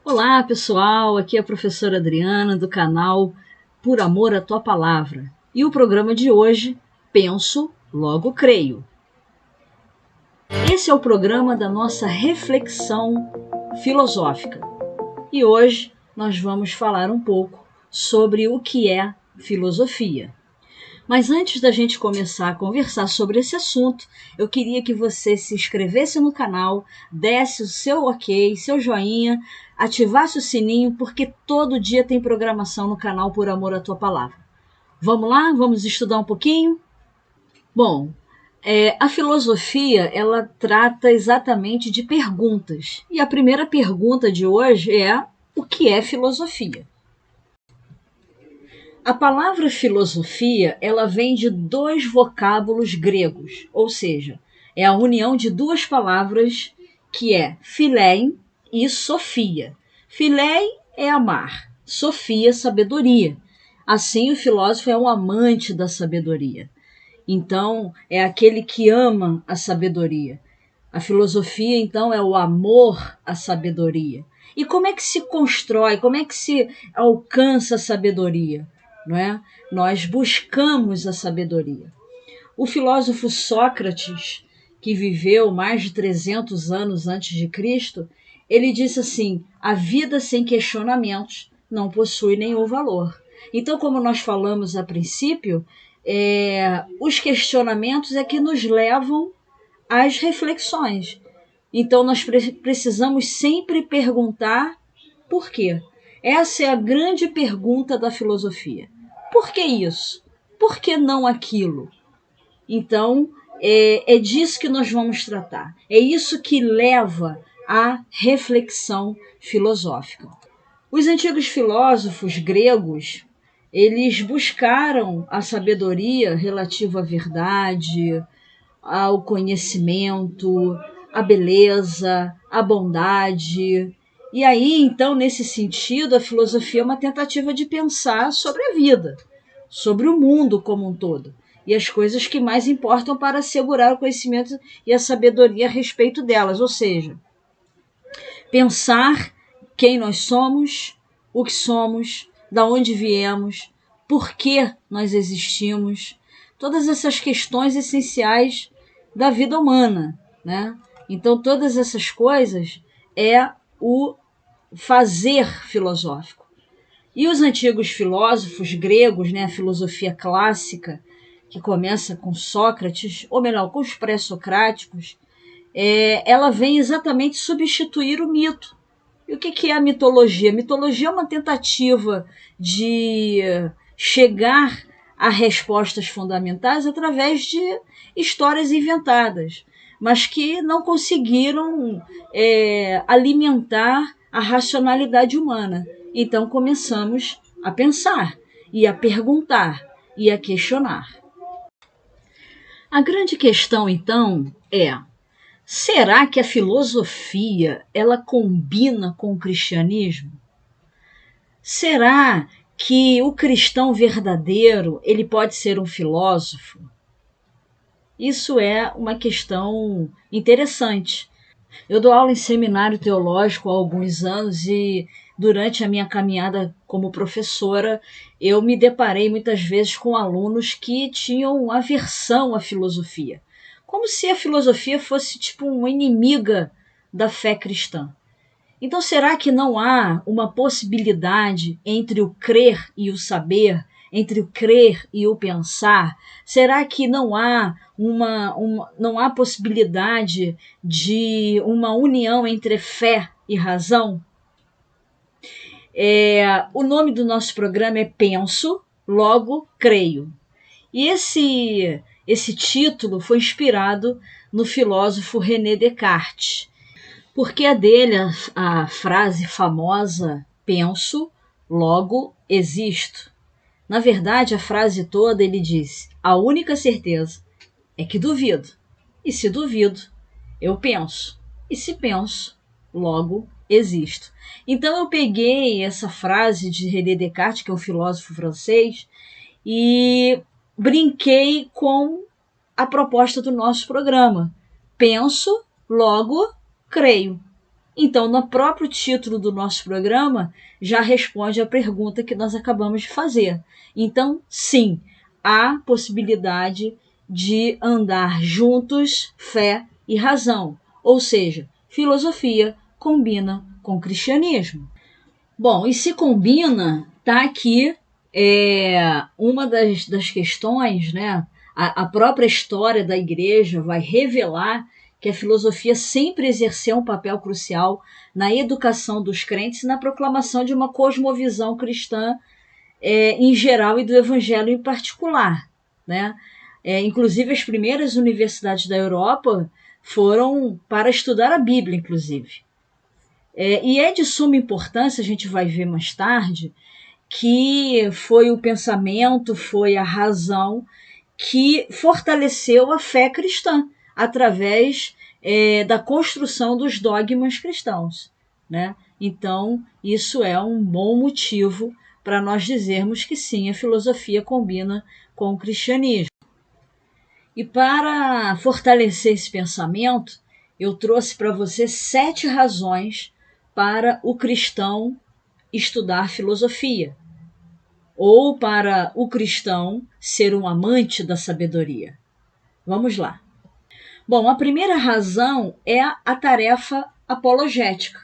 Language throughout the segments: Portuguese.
Olá, pessoal, aqui é a professora Adriana do canal Por Amor à Tua Palavra. E o programa de hoje, Penso, Logo Creio. Esse é o programa da nossa reflexão filosófica. E hoje nós vamos falar um pouco sobre o que é filosofia. Mas antes da gente começar a conversar sobre esse assunto, eu queria que você se inscrevesse no canal, desse o seu ok, seu joinha, ativasse o sininho, porque todo dia tem programação no canal Por Amor à Tua Palavra. Vamos lá? Vamos estudar um pouquinho? Bom, a filosofia, ela trata exatamente de perguntas. E a primeira pergunta de hoje é: o que é filosofia? A palavra filosofia, ela vem de dois vocábulos gregos, ou seja, é a união de duas palavras que é philein e sofia. Philein é amar, sofia, sabedoria. Assim, o filósofo é um amante da sabedoria. Então, é aquele que ama a sabedoria. A filosofia, então, é o amor à sabedoria. E como é que se constrói, como é que se alcança a sabedoria? Não é? Nós buscamos a sabedoria. O filósofo Sócrates, que viveu mais de 300 anos antes de Cristo, ele disse assim: a vida sem questionamentos não possui nenhum valor. Então, como nós falamos a princípio, os questionamentos é que nos levam às reflexões. Então, nós precisamos sempre perguntar por quê. Essa é a grande pergunta da filosofia. Por que isso? Por que não aquilo? Então, é disso que nós vamos tratar. É isso que leva à reflexão filosófica. Os antigos filósofos gregos, eles buscaram a sabedoria relativa à verdade, ao conhecimento, à beleza, à bondade. E aí, então, nesse sentido, a filosofia é uma tentativa de pensar sobre a vida, sobre o mundo como um todo, e as coisas que mais importam para assegurar o conhecimento e a sabedoria a respeito delas, ou seja, pensar quem nós somos, o que somos, da onde viemos, por que nós existimos, todas essas questões essenciais da vida humana, né? Então, todas essas coisas é o fazer filosófico. E os antigos filósofos gregos, né, a filosofia clássica, que começa com Sócrates, ou melhor, com os pré-socráticos, ela vem exatamente substituir o mito. E o que é a mitologia? A mitologia é uma tentativa de chegar a respostas fundamentais através de histórias inventadas, mas que não conseguiram alimentar a racionalidade humana. Então começamos a pensar e a perguntar e a questionar. A grande questão, então, é: será que a filosofia ela combina com o cristianismo? Será que o cristão verdadeiro ele pode ser um filósofo? Isso é uma questão interessante. Eu dou aula em seminário teológico há alguns anos e durante a minha caminhada como professora, eu me deparei muitas vezes com alunos que tinham aversão à filosofia, como se a filosofia fosse tipo uma inimiga da fé cristã. Então, será que não há uma possibilidade entre o crer e o saber, entre o crer e o pensar? Será que não há não há possibilidade de uma união entre fé e razão? O nome do nosso programa é Penso, Logo Creio. E esse título foi inspirado no filósofo René Descartes, porque é dele a frase famosa: penso, logo existo. Na verdade, a frase toda ele diz: a única certeza é que duvido. E se duvido, eu penso. E se penso, logo existo. Então eu peguei essa frase de René Descartes, que é um filósofo francês, e brinquei com a proposta do nosso programa. Penso, logo creio. Então, no próprio título do nosso programa, já responde a pergunta que nós acabamos de fazer. Então, sim, há possibilidade de andar juntos fé e razão, ou seja, filosofia combina com cristianismo. Bom, e se combina, tá aqui uma das questões, né? A própria história da igreja vai revelar que a filosofia sempre exerceu um papel crucial na educação dos crentes e na proclamação de uma cosmovisão cristã em geral e do evangelho em particular, né? Inclusive, as primeiras universidades da Europa foram para estudar a Bíblia, inclusive. E é de suma importância, a gente vai ver mais tarde, que foi o pensamento, foi a razão que fortaleceu a fé cristã através da construção dos dogmas cristãos, né? Então, isso é um bom motivo para nós dizermos que sim, a filosofia combina com o cristianismo. E para fortalecer esse pensamento, eu trouxe para você 7 razões para o cristão estudar filosofia, ou para o cristão ser um amante da sabedoria. Vamos lá. Bom, a primeira razão é a tarefa apologética.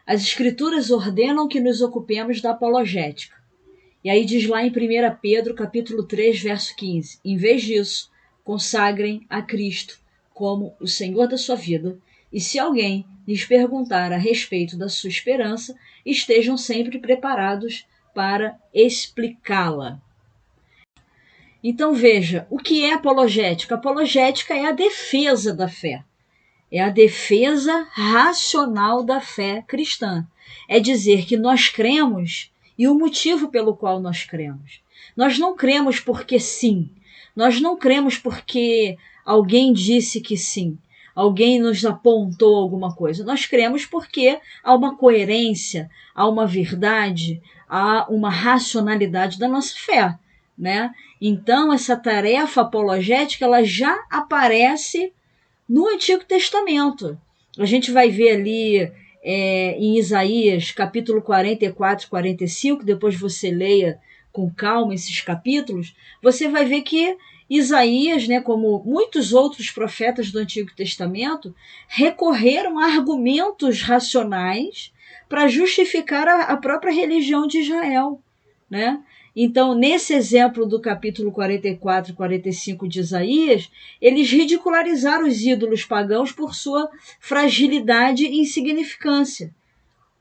As escrituras ordenam que nos ocupemos da apologética. E aí diz lá em 1 Pedro, capítulo 3, verso 15, em vez disso, consagrem a Cristo como o Senhor da sua vida, e se alguém lhes perguntar a respeito da sua esperança, estejam sempre preparados para explicá-la. Então veja, o que é apologética? Apologética é a defesa da fé. É a defesa racional da fé cristã. É dizer que nós cremos e o motivo pelo qual nós cremos. Nós não cremos porque sim. Nós não cremos porque alguém disse que sim. Alguém nos apontou alguma coisa. Nós cremos porque há uma coerência, há uma verdade, há uma racionalidade da nossa fé, né? Então, essa tarefa apologética, ela já aparece no Antigo Testamento. A gente vai ver ali em Isaías, capítulo 44 e 45, depois você leia com calma esses capítulos, você vai ver que Isaías, né, como muitos outros profetas do Antigo Testamento, recorreram a argumentos racionais para justificar a própria religião de Israel, né? Então, nesse exemplo do capítulo 44 e 45 de Isaías, eles ridicularizaram os ídolos pagãos por sua fragilidade e insignificância.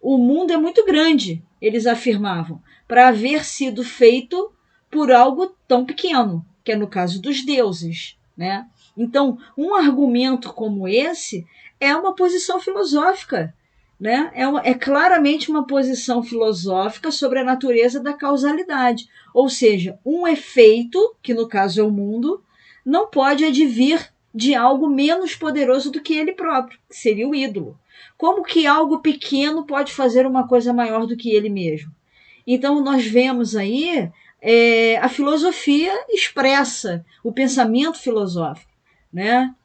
O mundo é muito grande, eles afirmavam, para haver sido feito por algo tão pequeno, que é no caso dos deuses, né? Então, um argumento como esse é uma posição filosófica, né? É claramente uma posição filosófica sobre a natureza da causalidade. Ou seja, um efeito, que no caso é o mundo, não pode advir de algo menos poderoso do que ele próprio, que seria o ídolo. Como que algo pequeno pode fazer uma coisa maior do que ele mesmo? Então, nós vemos aí a filosofia expressa, o pensamento filosófico, né?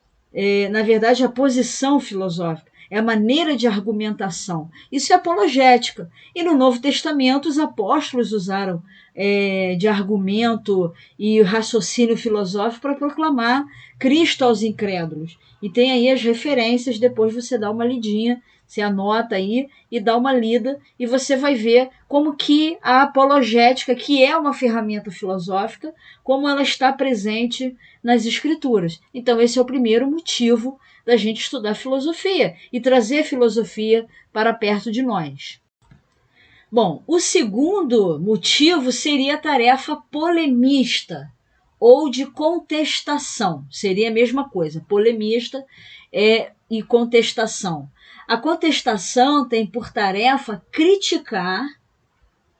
Na verdade, a posição filosófica, é a maneira de argumentação. Isso é apologética. E no Novo Testamento, os apóstolos usaram de argumento e raciocínio filosófico para proclamar Cristo aos incrédulos. E tem aí as referências, depois você dá uma lidinha, você anota aí e dá uma lida e você vai ver como que a apologética, que é uma ferramenta filosófica, como ela está presente nas escrituras. Então esse é o primeiro motivo da gente estudar filosofia e trazer filosofia para perto de nós. Bom, o segundo motivo seria a tarefa polemista ou de contestação. Seria a mesma coisa, polemista e contestação. A contestação tem por tarefa criticar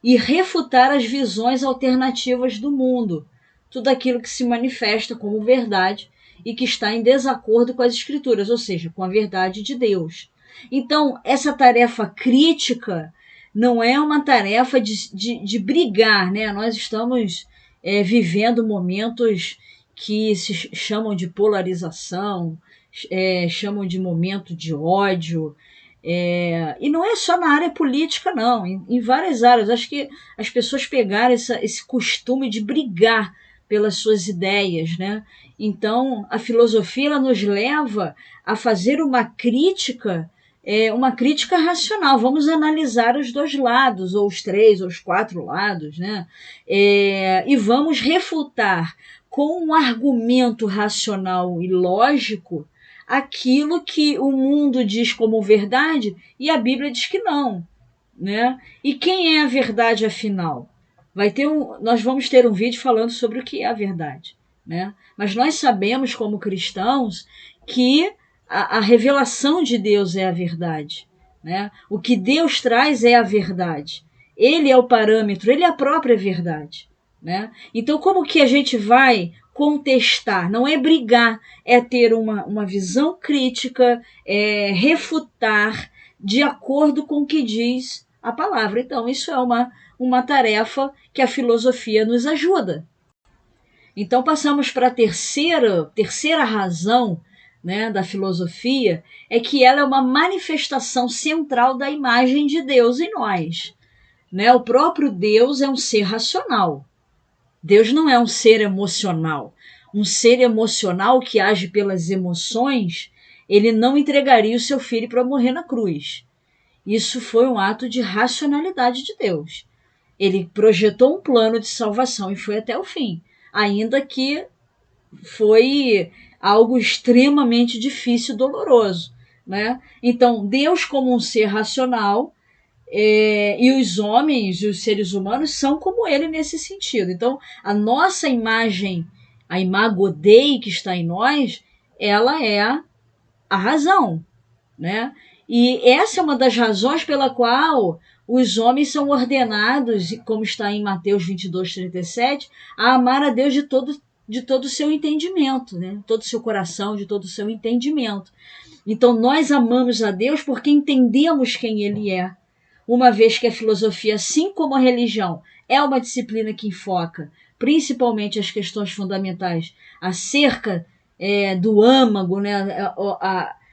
e refutar as visões alternativas do mundo, tudo aquilo que se manifesta como verdade e que está em desacordo com as escrituras, ou seja, com a verdade de Deus. Então, essa tarefa crítica não é uma tarefa de brigar, né? Nós estamos vivendo momentos que se chamam de polarização, chamam de momento de ódio, E não é só na área política, não, em várias áreas. Acho que as pessoas pegaram esse costume de brigar pelas suas ideias, né? Então, a filosofia ela nos leva a fazer uma crítica racional. Vamos analisar os dois lados, ou os três, ou os quatro lados, né? E vamos refutar com um argumento racional e lógico aquilo que o mundo diz como verdade e a Bíblia diz que não, né? E quem é a verdade afinal? Nós vamos ter um vídeo falando sobre o que é a verdade, né? Mas nós sabemos como cristãos que a revelação de Deus é a verdade, né? O que Deus traz é a verdade. Ele é o parâmetro, ele é a própria verdade, né? Então, como que a gente vai contestar? Não é brigar, é ter uma visão crítica, é refutar de acordo com o que diz a palavra. Então, isso é uma tarefa que a filosofia nos ajuda. Então, passamos para a terceira razão, né, da filosofia, é que ela é uma manifestação central da imagem de Deus em nós. Né? O próprio Deus é um ser racional. Deus não é um ser emocional. Um ser emocional que age pelas emoções, ele não entregaria o seu filho para morrer na cruz. Isso foi um ato de racionalidade de Deus. Ele projetou um plano de salvação e foi até o fim, ainda que foi algo extremamente difícil e doloroso, né? Então, Deus como um ser racional, e os homens, os seres humanos, são como ele nesse sentido. Então, a nossa imagem, a imago Dei que está em nós, ela é a razão, né? E essa é uma das razões pela qual os homens são ordenados, como está em Mateus 22:37, a amar a Deus de todo o seu entendimento, né? Todo o seu coração, de todo o seu entendimento. Então, nós amamos a Deus porque entendemos quem Ele é. Uma vez que a filosofia, assim como a religião, é uma disciplina que enfoca principalmente as questões fundamentais acerca do âmago, né?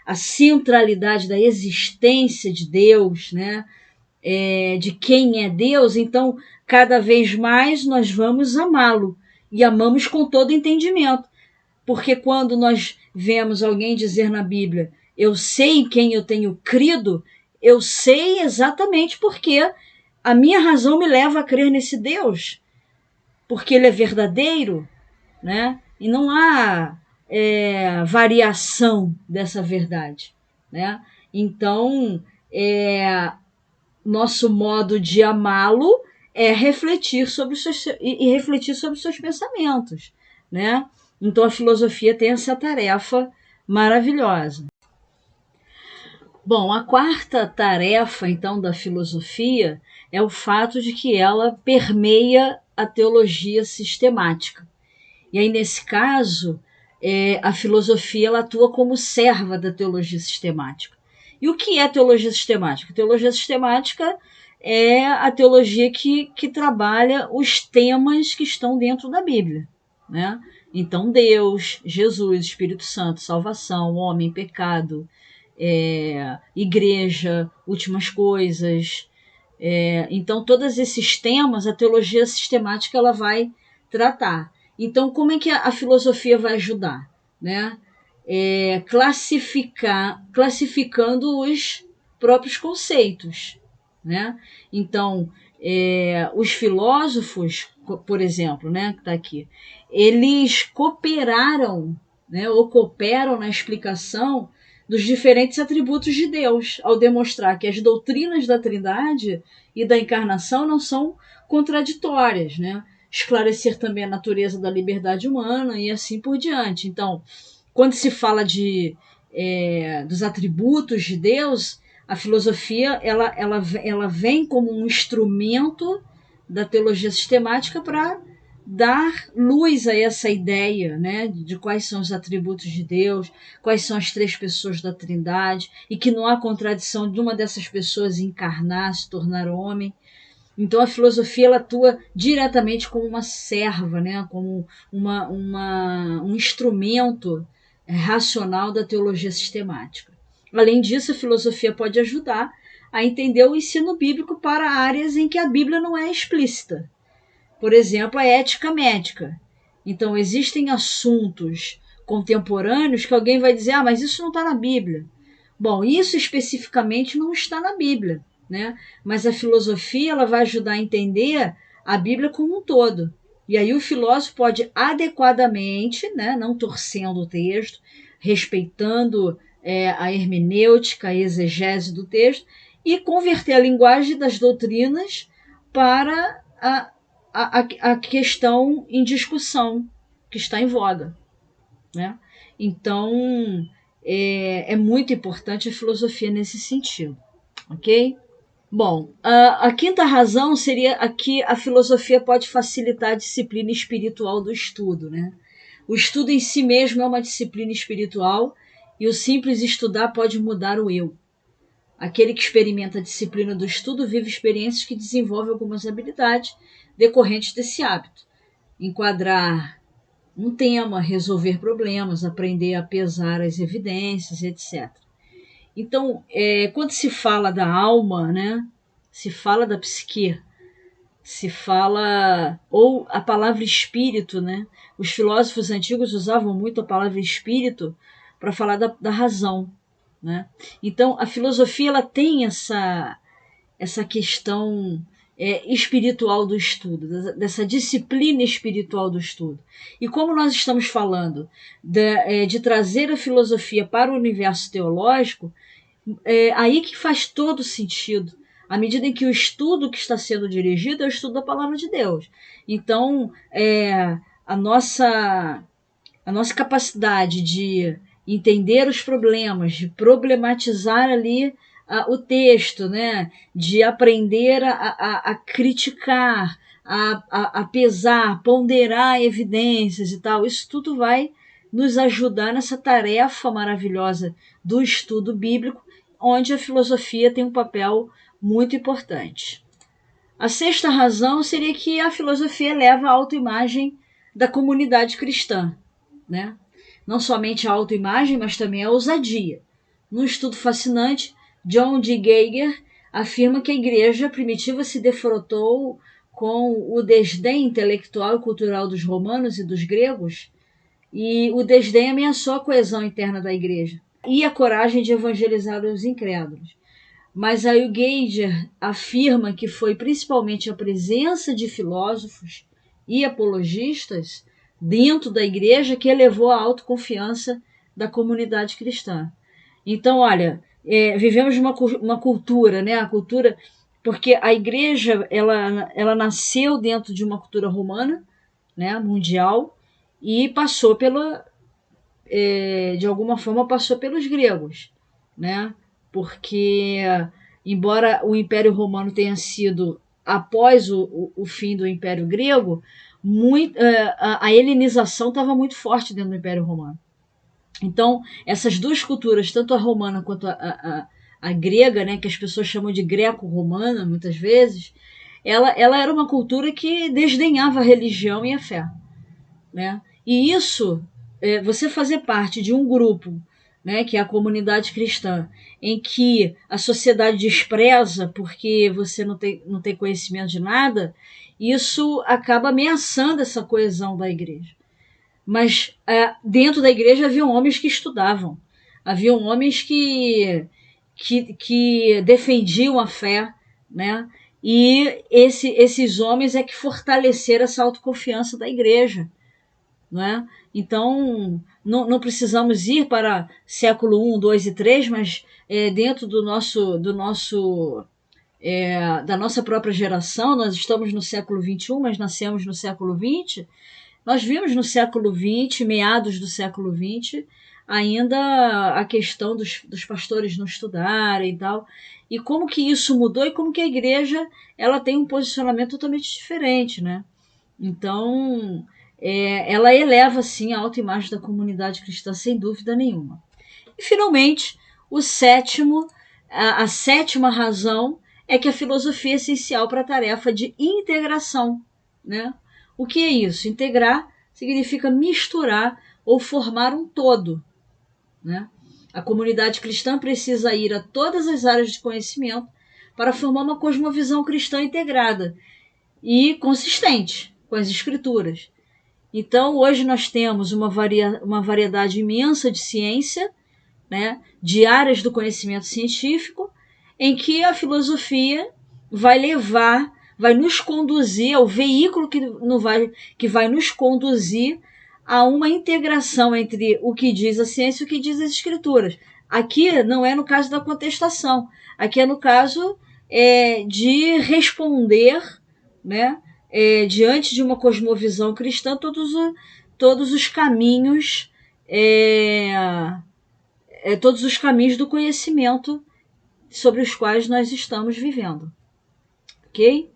A centralidade da existência de Deus, né? De quem é Deus, então cada vez mais nós vamos amá-lo e amamos com todo entendimento. Porque quando nós vemos alguém dizer na Bíblia, eu sei em quem eu tenho crido, eu sei exatamente porque a minha razão me leva a crer nesse Deus, porque ele é verdadeiro, né? E não há variação dessa verdade, né? Então, nosso modo de amá-lo é refletir sobre refletir sobre os seus pensamentos, né? Então a filosofia tem essa tarefa maravilhosa. Bom, a quarta tarefa, então, da filosofia é o fato de que ela permeia a teologia sistemática. E aí, nesse caso, a filosofia ela atua como serva da teologia sistemática. E o que é teologia sistemática? Teologia sistemática é a teologia que trabalha os temas que estão dentro da Bíblia, né? Então, Deus, Jesus, Espírito Santo, salvação, homem, pecado, igreja, últimas coisas. Então, todos esses temas, a teologia sistemática ela vai tratar. Então, como é que a filosofia vai ajudar? Né? Classificando os próprios conceitos. Né? Então, os filósofos, por exemplo, né, que está aqui, eles cooperaram, né, ou cooperam na explicação dos diferentes atributos de Deus, ao demonstrar que as doutrinas da Trindade e da encarnação não são contraditórias, né? Esclarecer também a natureza da liberdade humana e assim por diante. Então, quando se fala dos atributos de Deus, a filosofia ela vem como um instrumento da teologia sistemática para dar luz a essa ideia, né, de quais são os atributos de Deus, quais são as três pessoas da Trindade, e que não há contradição de uma dessas pessoas encarnar, se tornar homem. Então a filosofia ela atua diretamente como uma serva, né, como um instrumento racional da teologia sistemática. Além disso, a filosofia pode ajudar a entender o ensino bíblico para áreas em que a Bíblia não é explícita. Por exemplo, a ética médica. Então, existem assuntos contemporâneos que alguém vai dizer, mas isso não está na Bíblia. Bom, isso especificamente não está na Bíblia, né? Mas a filosofia ela vai ajudar a entender a Bíblia como um todo. E aí o filósofo pode adequadamente, né, não torcendo o texto, respeitando a hermenêutica, a exegese do texto, e converter a linguagem das doutrinas para a questão em discussão que está em voga, né? Então, é muito importante a filosofia nesse sentido, ok? Bom, a quinta razão seria que a filosofia pode facilitar a disciplina espiritual do estudo, né? O estudo em si mesmo é uma disciplina espiritual e o simples estudar pode mudar o eu. Aquele que experimenta a disciplina do estudo vive experiências que desenvolvem algumas habilidades decorrentes desse hábito. Enquadrar um tema, resolver problemas, aprender a pesar as evidências, etc. Então, quando se fala da alma, né, se fala da psique, se fala, ou a palavra espírito, né? Os filósofos antigos usavam muito a palavra espírito para falar da razão, né? Então, a filosofia ela tem essa questão espiritual do estudo, dessa disciplina espiritual do estudo. E como nós estamos falando de trazer a filosofia para o universo teológico, aí que faz todo sentido, à medida em que o estudo que está sendo dirigido é o estudo da palavra de Deus. Então, a nossa capacidade de entender os problemas, de problematizar ali o texto, né? De aprender a criticar, a pesar, ponderar evidências e tal, isso tudo vai nos ajudar nessa tarefa maravilhosa do estudo bíblico, onde a filosofia tem um papel muito importante. A sexta razão seria que a filosofia eleva a autoimagem da comunidade cristã, né? Não somente a autoimagem, mas também a ousadia. Num estudo fascinante, John D. Geiger afirma que a igreja primitiva se defrontou com o desdém intelectual e cultural dos romanos e dos gregos, e o desdém ameaçou a coesão interna da igreja e a coragem de evangelizar os incrédulos. Mas aí o Geiger afirma que foi principalmente a presença de filósofos e apologistas dentro da igreja que elevou a autoconfiança da comunidade cristã. Então, olha, vivemos uma cultura, né? A cultura, porque a igreja ela nasceu dentro de uma cultura romana, né? Mundial, e passou de alguma forma passou pelos gregos, né? Porque embora o Império Romano tenha sido após o fim do Império Grego, a helenização estava muito forte dentro do Império Romano. Então, essas duas culturas, tanto a romana quanto a grega, né, que as pessoas chamam de greco-romana muitas vezes, ela era uma cultura que desdenhava a religião e a fé, né? E isso, você fazer parte de um grupo, né, que é a comunidade cristã, em que a sociedade despreza porque você não tem conhecimento de nada, isso acaba ameaçando essa coesão da igreja. Mas dentro da igreja haviam homens que estudavam, haviam homens que defendiam a fé, né? E esses homens é que fortaleceram essa autoconfiança da igreja. Não é? Então, não precisamos ir para século I, II e III, mas dentro da nossa própria geração, nós estamos no século XXI, mas nascemos no século XX, nós vimos no século XX, meados do século XX, ainda a questão dos pastores não estudarem e tal, e como que isso mudou e como que a igreja ela tem um posicionamento totalmente diferente, né? Então, ela eleva, sim, a autoimagem da comunidade cristã, sem dúvida nenhuma. E, finalmente, a sétima razão é que a filosofia é essencial para a tarefa de integração, né? O que é isso? Integrar significa misturar ou formar um todo, né? A comunidade cristã precisa ir a todas as áreas de conhecimento para formar uma cosmovisão cristã integrada e consistente com as escrituras. Então, hoje nós temos uma variedade imensa de ciência, né, de áreas do conhecimento científico, em que a filosofia vai nos conduzir, é o veículo que vai nos conduzir a uma integração entre o que diz a ciência e o que diz as escrituras. Aqui não é no caso da contestação, aqui é no caso de responder, né, diante de uma cosmovisão cristã, todos os caminhos todos os caminhos do conhecimento sobre os quais nós estamos vivendo. Ok?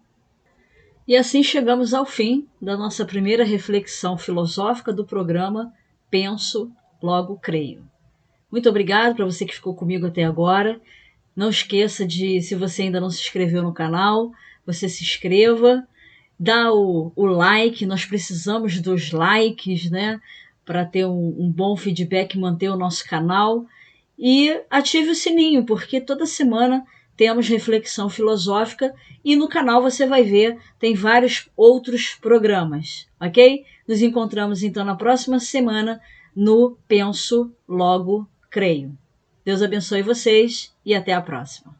E assim chegamos ao fim da nossa primeira reflexão filosófica do programa Penso, Logo Creio. Muito obrigado para você que ficou comigo até agora. Não esqueça de, se você ainda não se inscreveu no canal, você se inscreva, dá o like, nós precisamos dos likes, né, para ter um bom feedback e manter o nosso canal. E ative o sininho, porque toda semana temos reflexão filosófica e no canal você vai ver, tem vários outros programas, ok? Nos encontramos então na próxima semana no Penso, Logo Creio. Deus abençoe vocês e até a próxima.